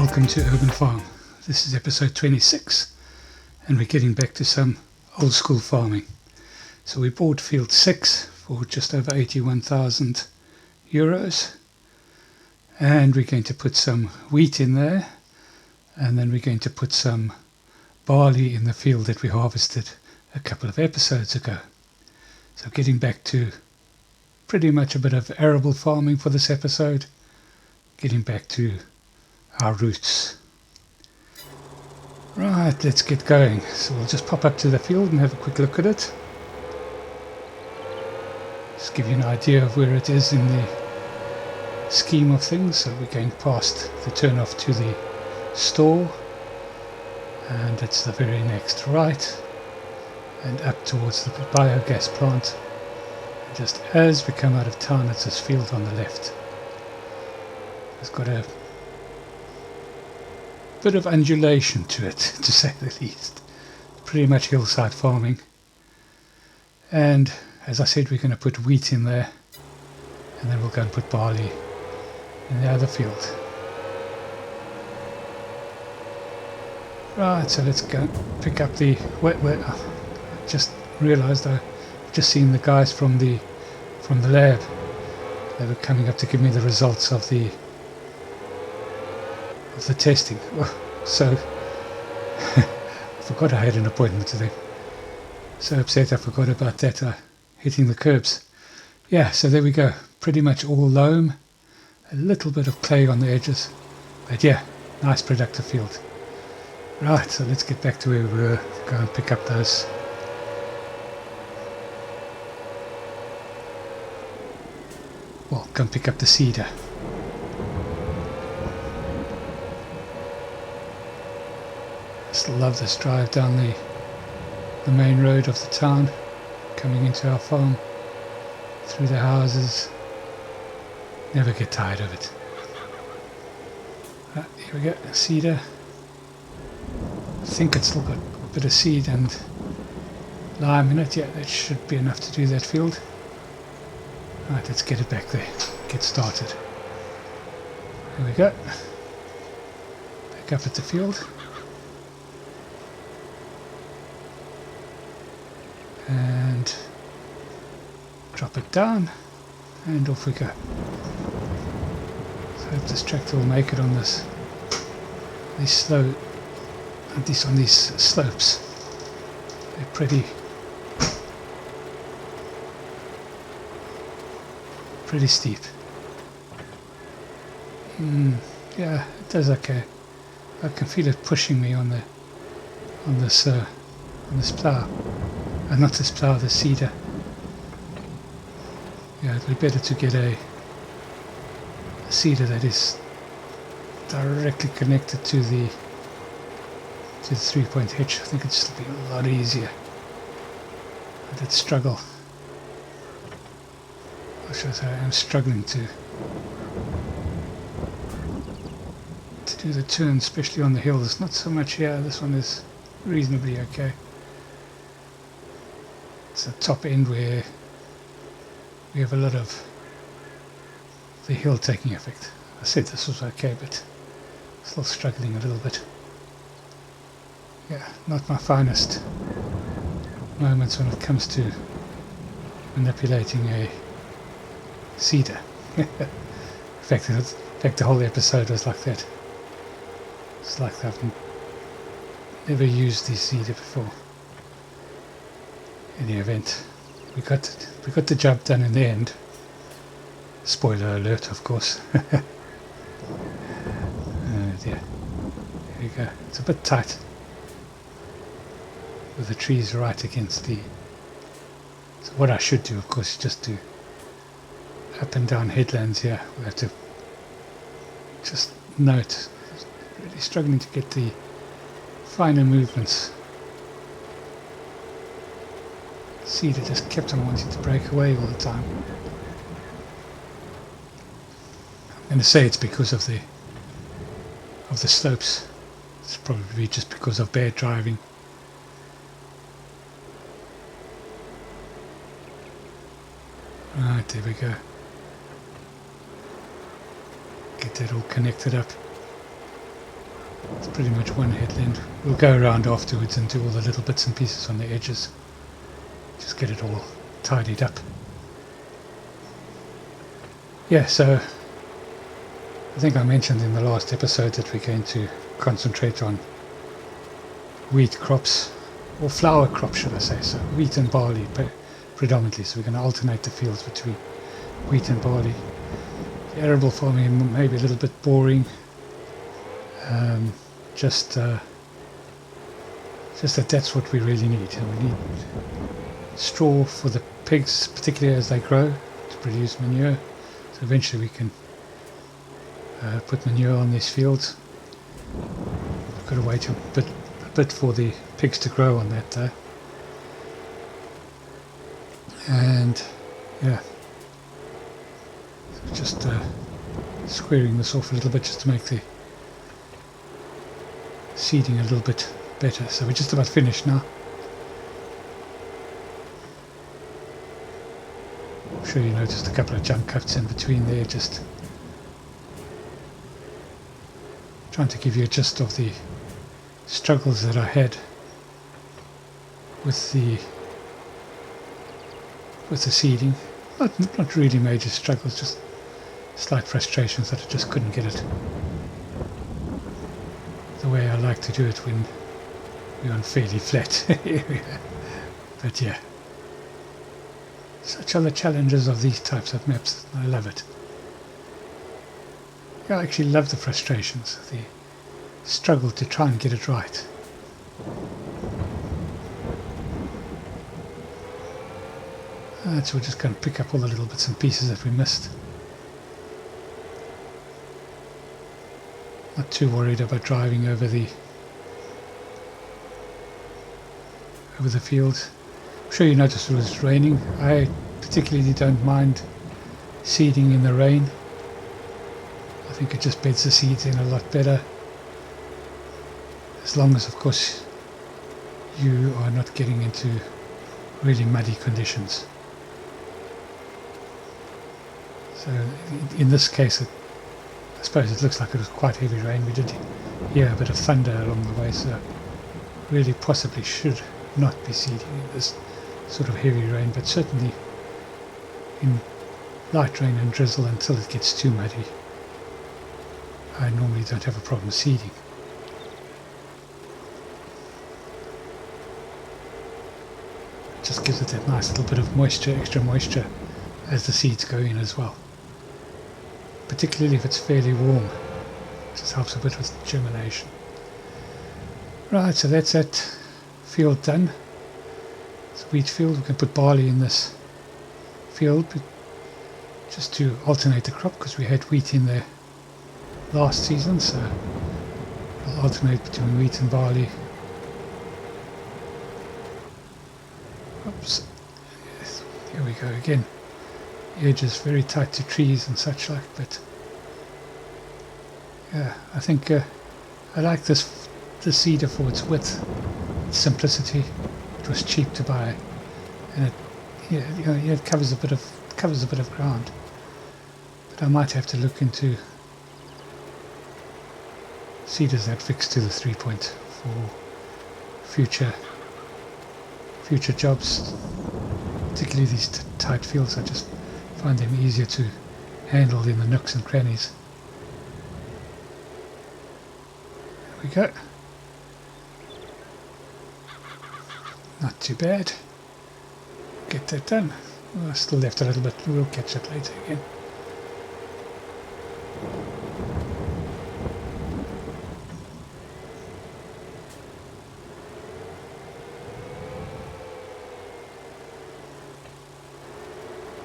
Welcome to Urban Farm. This is episode 26 and we're getting back to some old school farming. So we bought field 6 for just over 81,000 euros, and we're going to put some wheat in there, and then we're going to put some barley in the field that we harvested a couple of episodes ago. So getting back to pretty much a bit of arable farming for this episode, getting back to our roots. Right, let's get going. So we'll just pop up to the field and have a quick look at it. Just give you an idea of where it is in the scheme of things. So we're going past the turnoff to the store, and it's the very next right, and up towards the biogas plant. And just as we come out of town, it's this field on the left. It's got a bit of undulation to it, to say the least. Pretty much hillside farming. And as I said, we're going to put wheat in there, and then we'll go and put barley in the other field. Right, so let's go pick up the wet. I just realised I've just seen the guys from the lab. They were coming up to give me the results of the testing. So I forgot I had an appointment today. So upset I forgot about that, hitting the curbs. Yeah, so there we go. Pretty much all loam, a little bit of clay on the edges, but yeah, nice productive field. Right, so let's get back to where we were. Go and pick up those. Well, go and pick up the cedar. Still love this drive down the main road of the town, coming into our farm, through the houses. Never get tired of it. Right, here we go, cedar. I think it's still got a bit of seed and lime in it. Yeah, that should be enough to do that field. Right, let's get it back there, get started. Here we go. Back up at the field. And drop it down, and off we go. So I hope this tractor will make it on these slow, at least on these slopes. They're pretty steep. Yeah, it does okay. I can feel it pushing me on this plough. Not this plough, the cedar. Yeah, it'd be better to get a cedar that is directly connected to the 3-point hitch. I think it'd just be a lot easier. I did struggle. I should say I'm struggling to do the turn, especially on the hills. Not so much here. This one is reasonably okay. It's the top end where we have a lot of the hill taking effect. I said this was okay, but still struggling a little bit. Yeah, not my finest moments when it comes to manipulating a cedar. In fact, the whole episode was like that. It's like I've never used the cedar before. In the event, we got the job done in the end. Spoiler alert, of course. Dear. Here we go. It's a bit tight with the trees right against the. So what I should do, of course, is just do up and down headlands here. We have to just note. Really struggling to get the finer movements. Cedar just kept on wanting to break away all the time. I'm going to say it's because of the slopes. It's probably just because of bad driving. Right, there we go. Get that all connected up. It's pretty much one headland. We'll go around afterwards and do all the little bits and pieces on the edges. Just get it all tidied up. Yeah, so I think I mentioned in the last episode that we're going to concentrate on wheat crops, or flour crops should I say, so wheat and barley predominantly. So we're going to alternate the fields between wheat and barley. The arable farming may be a little bit boring, just that that's what we really need. And we need straw for the pigs, particularly as they grow, to produce manure. So eventually we can put manure on these fields. We've got to wait a bit for the pigs to grow on that though. And yeah, so just squaring this off a little bit just to make the seeding a little bit better. So we're just about finished now. I'm sure you noticed a couple of jump cuts in between there, just trying to give you a gist of the struggles that I had with the seeding. Not really major struggles, just slight frustrations that I just couldn't get it the way I like to do it when we're on fairly flat area. But yeah, such are the challenges of these types of maps. I love it. I actually love the frustrations, the struggle to try and get it right. So we're just going to pick up all the little bits and pieces that we missed. Not too worried about driving over the fields. I'm sure you noticed it was raining. I particularly don't mind seeding in the rain. I think it just beds the seeds in a lot better, as long as of course you are not getting into really muddy conditions. So in this case I suppose it looks like it was quite heavy rain. We did hear a bit of thunder along the way, so really possibly should not be seeding in this sort of heavy rain, but certainly in light rain and drizzle until it gets too muddy, I normally don't have a problem seeding. It just gives it that nice little bit of moisture, extra moisture, as the seeds go in as well. Particularly if it's fairly warm, it just helps a bit with germination. Right, so that's that field done. It's a wheat field. We can put barley in this field just to alternate the crop, because we had wheat in there last season, so we'll alternate between wheat and barley. Oops, here we go again. The edge is very tight to trees and such like, but yeah, I think I like this seeder for its width, its simplicity. It was cheap to buy, and it covers a bit of ground. But I might have to look into seeders that fix to the 3-point for future jobs, particularly these tight fields. I just find them easier to handle in the nooks and crannies. There we go. Not too bad. Get that done. Oh, I still left a little bit. We'll catch it later again.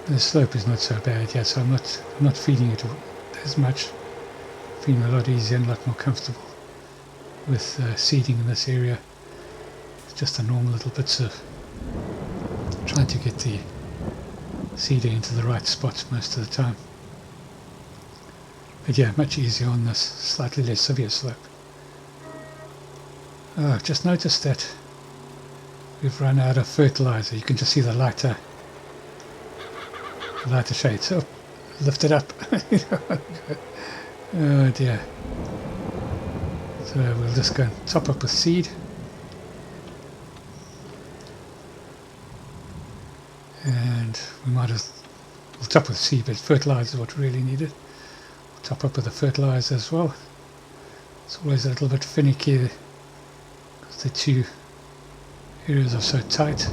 The slope is not so bad yet, so I'm not feeding it as much. Feeling a lot easier and a lot more comfortable with seeding in this area. It's just the normal little bits of trying to get the seeder into the right spots most of the time. But yeah, much easier on this slightly less severe slope. Oh, I've just noticed that we've run out of fertilizer. You can just see the lighter shade. So lift it up. Oh dear. So we'll just go and top up with seed. And we might have, we'll top with seed, but fertilizer is what we really needed. We'll top up with the fertilizer as well. It's always a little bit finicky because the two areas are so tight.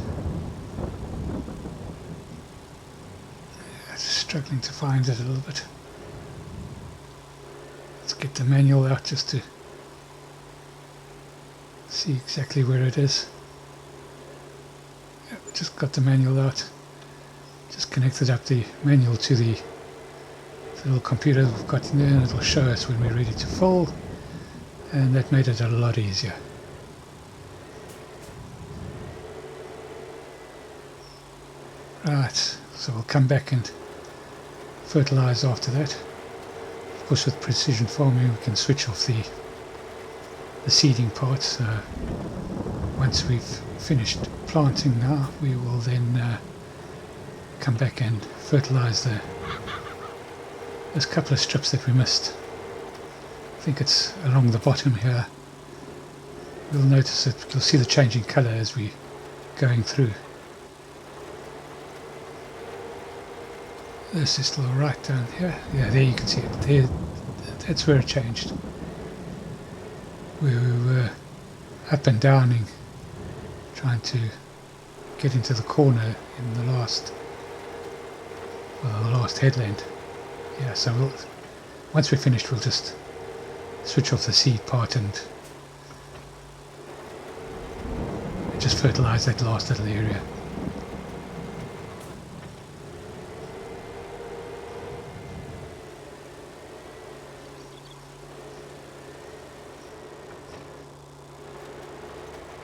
Just struggling to find it a little bit. Let's get the manual out just to see exactly where it is. Yep, just got the manual out. Just connected up the manual to the little computer we've got in there, and it'll show us when we're ready to fill, and that made it a lot easier. Right, so we'll come back and fertilize after that. Of course, with precision farming we can switch off the seeding part, so once we've finished planting now, we will then come back and fertilize there's a couple of strips that we missed. I think it's along the bottom here. You'll notice that you'll see the changing colour as we're going through. This is still right down here. Yeah, there you can see it. There, that's where it changed. We were up and downing, trying to get into the corner in the last headland. Yeah, so once we're finished, we'll just switch off the seed part and just fertilize that last little area.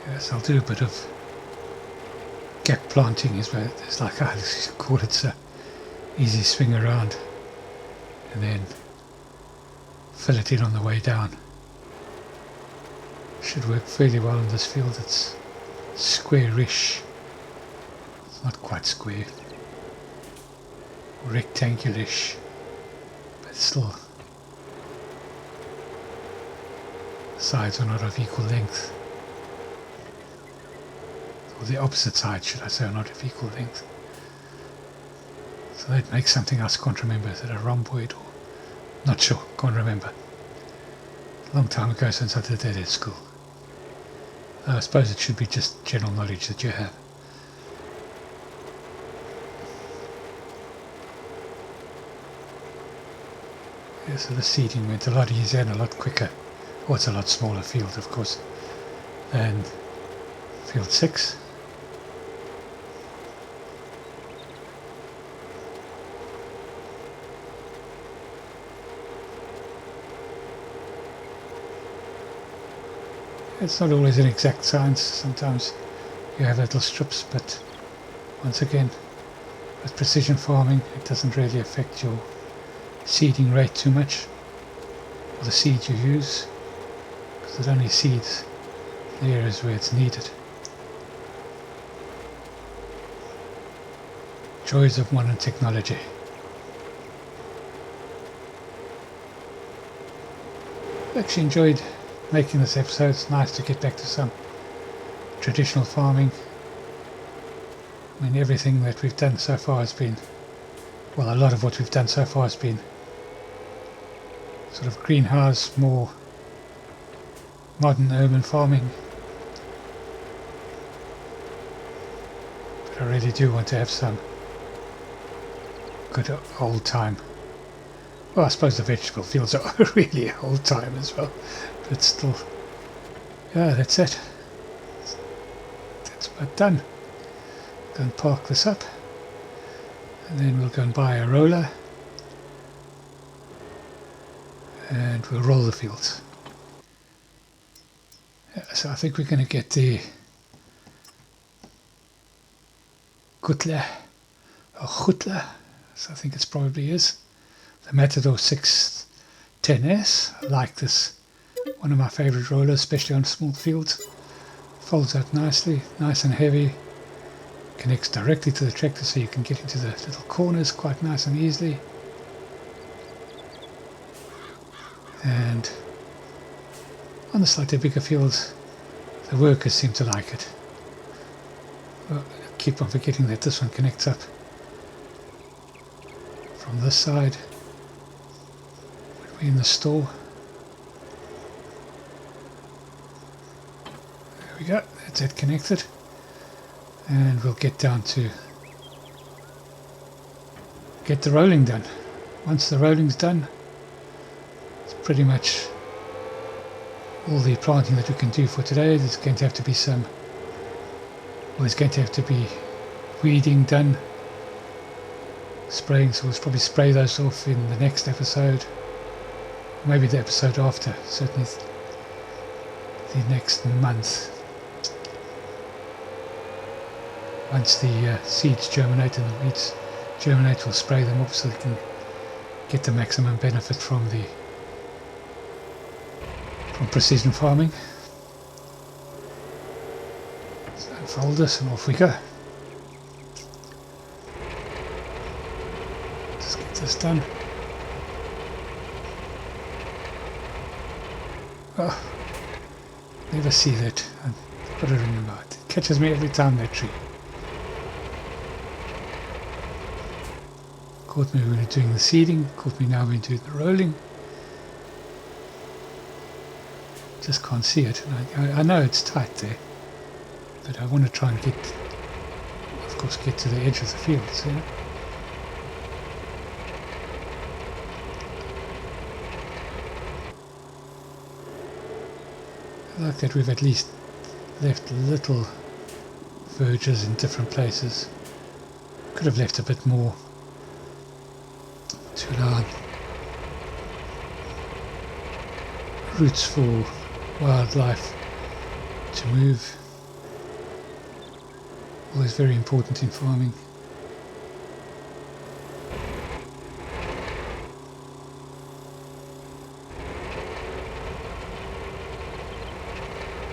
Yes, I'll do a bit of gap planting as well. It's like I call it, so easy swing around and then fill it in on the way down. Should work fairly well in this field. It's squarish. It's not quite square. Rectangularish, but still the sides are not of equal length. Or the opposite sides, should I say, are not of equal length. So that makes something else. Can't remember. Is it a rhomboid or not sure? Can't remember. A long time ago since I did that at school. I suppose it should be just general knowledge that you have. Yeah, so the seeding went a lot easier and a lot quicker. Oh, it's a lot smaller field, of course, than field 6. It's not always an exact science. Sometimes you have little strips, but once again, with precision farming, it doesn't really affect your seeding rate too much, or the seed you use, because it only seeds the areas where it's needed. Joys of modern technology. I actually enjoyed making this episode. It's nice to get back to some traditional farming. I mean, everything that we've done so far has been, well, a lot of what we've done so far has been sort of greenhouse, more modern urban farming. But I really do want to have some good old time. Well, I suppose the vegetable fields are really old time as well, but still, yeah, that's it. That's about done. Go and park this up, and then we'll go and buy a roller, and we'll roll the fields. Yeah, so I think we're going to get the Gutler, or Gutler, so I think it probably is. The Matador 610S. I like this. One of my favourite rollers, especially on small fields. Folds out nicely, nice and heavy. Connects directly to the tractor so you can get into the little corners quite nice and easily. And On the slightly bigger fields, the workers seem to like it. Well, I keep on forgetting that this one connects up from this side when we're in the store. There we go, that's it connected. And we'll get down to get the rolling done. Once the rolling's done, it's pretty much all the planting that we can do for today. There's going to have to be weeding done, spraying, so we'll probably spray those off in the next episode, maybe the episode after, certainly the next month. Once the seeds germinate and the weeds germinate, we'll spray them off so we can get the maximum benefit from precision farming. So unfold this and off we go. Just get this done. Oh, never see that. I've got to remember it. It catches me every time, that tree. Caught me when we were doing the seeding, caught me now when we do the rolling. Just can't see it. And I know it's tight there, but I want to try and get to the edge of the field. So, yeah. I like that we've at least left little verges in different places. Could have left a bit more to allow roots for wildlife to move. Always very important in farming.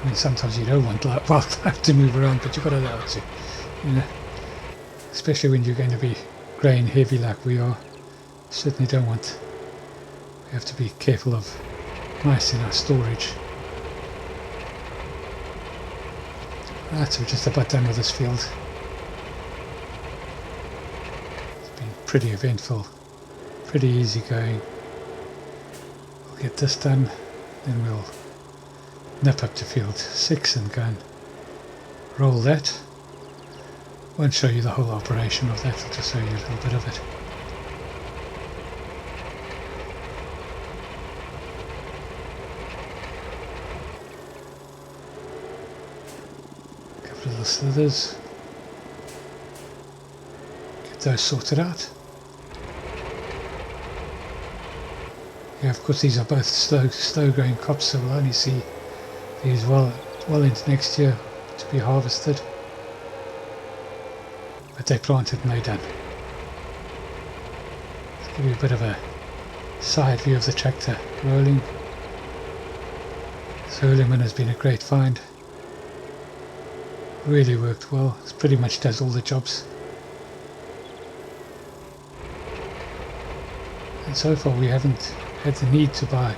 I mean, sometimes you don't want wildlife to move around, but you've got to allow it to, you know. Especially when you're going to be grain heavy like we are. Certainly don't want. We have to be careful of mice in our storage. Right, so we're just about done with this field. It's been pretty eventful, pretty easy going. We'll get this done, then we'll nip up to field 6 and go and roll that. Won't show you the whole operation of that, I'll just show you a little bit of it. Little slithers, get those sorted out. Yeah, of course these are both slow growing crops, so we'll only see these well into next year to be harvested, but they're planted and they're done. Let's give you a bit of a side view of the tractor rolling. This Hurleyman has been a great find. Really worked well. It pretty much does all the jobs. And so far we haven't had the need to buy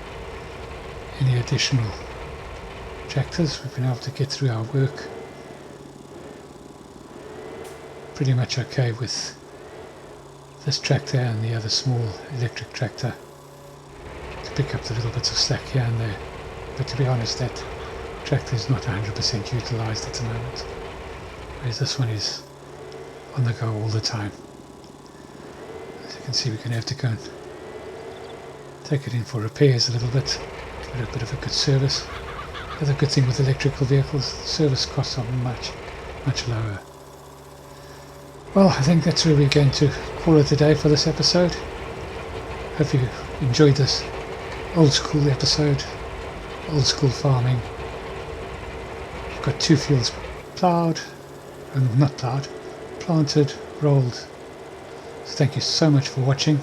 any additional tractors. We've been able to get through our work pretty much okay with this tractor and the other small electric tractor to pick up the little bits of slack here and there. But to be honest, that tractor is not 100% utilised at the moment, whereas this one is on the go all the time. As you can see, we're going to have to go and take it in for repairs a little bit, give it a bit of a good service. The other good thing with electrical vehicles, service costs are much lower. Well, I think that's where we're going to call it a day for this episode. Hope you enjoyed this old school episode, old school farming. We've got 2 fields ploughed, and not ploughed, planted, rolled. So thank you so much for watching.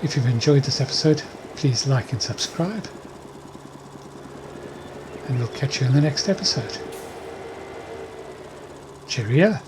If you've enjoyed this episode, please like and subscribe. And we'll catch you in the next episode. Cheerio.